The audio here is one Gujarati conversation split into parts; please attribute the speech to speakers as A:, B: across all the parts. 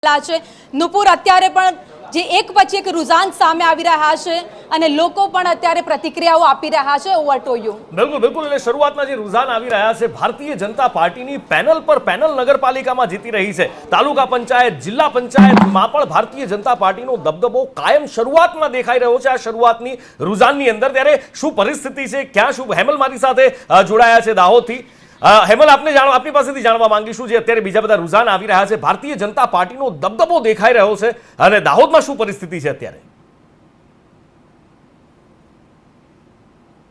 A: નુપુર અત્યારે પણ જે એક પછી એક રુઝાન સામે આવી રહ્યા છે અને લોકો પણ અત્યારે પ્રતિક્રિયાઓ આપી રહ્યા છે. Over to you.
B: બિલકુલ બિલકુલ એટલે શરૂઆતમાં જે રુઝાન આવી રહ્યા છે, ભારતીય જનતા પાર્ટીની પેનલ પર પેનલ નગરપાલિકામાં જીતી રહી છે. તાલુકા પંચાયત, જિલ્લા પંચાયતમાં પણ ભારતીય જનતા પાર્ટીનો દબદબો કાયમ શરૂઆતમાં દેખાઈ રહ્યો છે. આ શરૂઆતની રુઝાનની અંદર ત્યારે શું પરિસ્થિતિ છે, ક્યાં શું? હેમલ મારી સાથે જોડાયા છે દાહોદથી. હેમલ, આપની પાસેથી જાણવા માંગીશું જે અત્યારે બીજા બધા રુઝાન આવી રહ્યા છે, ભારતીય જનતા પાર્ટીનો દબદબો દેખાઈ રહ્યો છે અને દાહોદમાં શું પરિસ્થિતિ છે અત્યારે?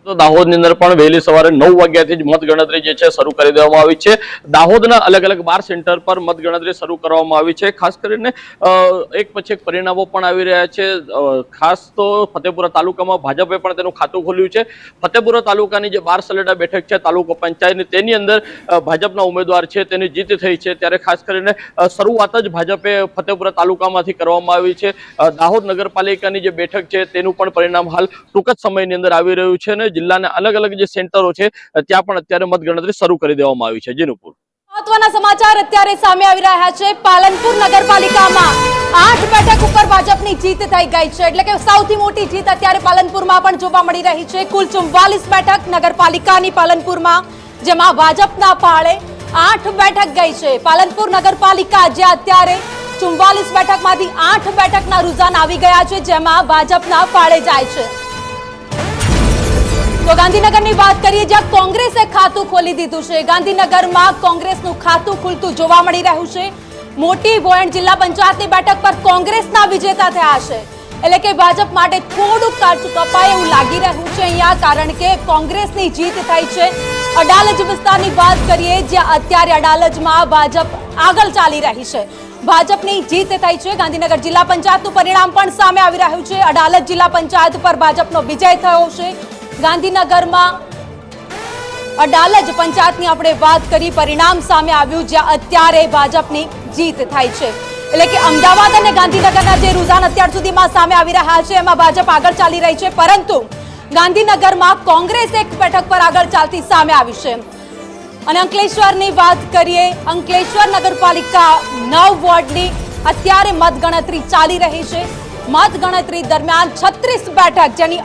C: તો દાહોદની અંદર પણ વહેલી સવારે 9 વાગ્યાથી જ મતગણતરી જે છે શરૂ કરી દેવામાં આવી છે. દાહોદના અલગ અલગ 12 સેન્ટર પર મતગણતરી શરૂ કરવામાં આવી છે. ખાસ કરીને એક પછી એક પરિણામો પણ આવી રહ્યા છે. ખાસ તો ફતેપુરા તાલુકામાં ભાજપે પણ તેનું ખાતું ખોલ્યું છે. ફતેપુરા તાલુકાની જે 12 સલેડા બેઠક છે તાલુકા પંચાયતની, તેની અંદર ભાજપના ઉમેદવાર છે તેની જીત થઈ છે. ત્યારે ખાસ કરીને શરૂઆત જ ભાજપે ફતેપુરા તાલુકામાંથી કરવામાં આવી છે. દાહોદ નગરપાલિકાની જે બેઠક છે તેનું પણ પરિણામ હાલ ટૂંક જ સમયની અંદર આવી રહ્યું છે અને જિલ્લાના અલગ અલગ જે સેન્ટરો છે ત્યાં પણ અત્યારે મતગણતરી શરૂ કરી દેવામાં આવી છે. જીનુપુર,
A: મહત્વના સમાચાર અત્યારે સામે આવી રહ્યા છે. પાલનપુર નગરપાલિકામાં 8 બેઠક ઉપર ભાજપની જીત થઈ ગઈ છે, એટલે કે સૌથી મોટી જીત અત્યારે પાલનપુરમાં પણ જોવા મળી રહી છે. કુલ 44 બેઠક નગરપાલિકાની પાલનપુરમાં, જેમાં ભાજપના ફાળે 8 બેઠક ગઈ છે. પાલનપુર નગરપાલિકા જે અત્યારે 44 બેઠકમાંથી 8 બેઠકના રુઝાન આવી ગયા છે, જેમાં ભાજપના ફાળે જાય છે. તો ગાંધીનગરની વાત કરીએ, જ્યાં કોંગ્રેસે ખાતું ખોલી દીધું છે. ગાંધીનગરમાં કોંગ્રેસનું ખાતું ખુલતું જોવા મળી રહ્યું છે. મોટી ભોયણ જિલ્લા પંચાયતની બેઠક પર કોંગ્રેસના વિજેતા થયા છે, એટલે કે ભાજપ માટે થોડુંક કાચું કપાય એવું લાગી રહ્યું છે અહીંયા, કારણ કે કોંગ્રેસની જીત થઈ છે. અડાલજ વિસ્તારની વાત કરીએ, જ્યાં અત્યારે અડાલજમાં ભાજપ આગળ ચાલી રહી છે. ભાજપની જીત થઈ છે. ગાંધીનગર જિલ્લા પંચાયતનું પરિણામ પણ સામે આવી રહ્યું છે. અડાલજ જિલ્લા પંચાયત પર ભાજપનો વિજય થયો છે. ગાંધીનગરમાં અડાલજ પંચાયતની આપણે વાત કરી, પરિણામ સામે આવ્યું, જ્યાં અત્યારે ભાજપની જીત થઈ છે. એટલે કે અમદાવાદ અને ગાંધીનગરના જે રુઝાન અત્યાર સુધીમાં સામે આવી રહ્યા છે એમાં ભાજપ આગળ ચાલી રહી છે, પરંતુ ગાંધીનગરમાં કોંગ્રેસ એક બેઠક પર આગળ ચાલતી સામે આવી છે. અને અંકલેશ્વરની વાત કરીએ, અંકલેશ્વર નગરપાલિકા 9 વોર્ડની અત્યારે મતગણતરી ચાલી રહી છે. મતગણતરી દરમિયાન 36 બેઠક જેની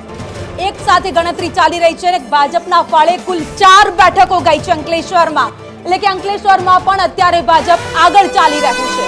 A: એક સાથે ગણતરી ચાલી રહી છે. ભાજપના ફાળે કુલ 4 બેઠકો ગઈ છે અંકલેશ્વરમાં, એટલે કે અંકલેશ્વરમાં પણ અત્યારે ભાજપ આગળ ચાલી રહ્યું છે.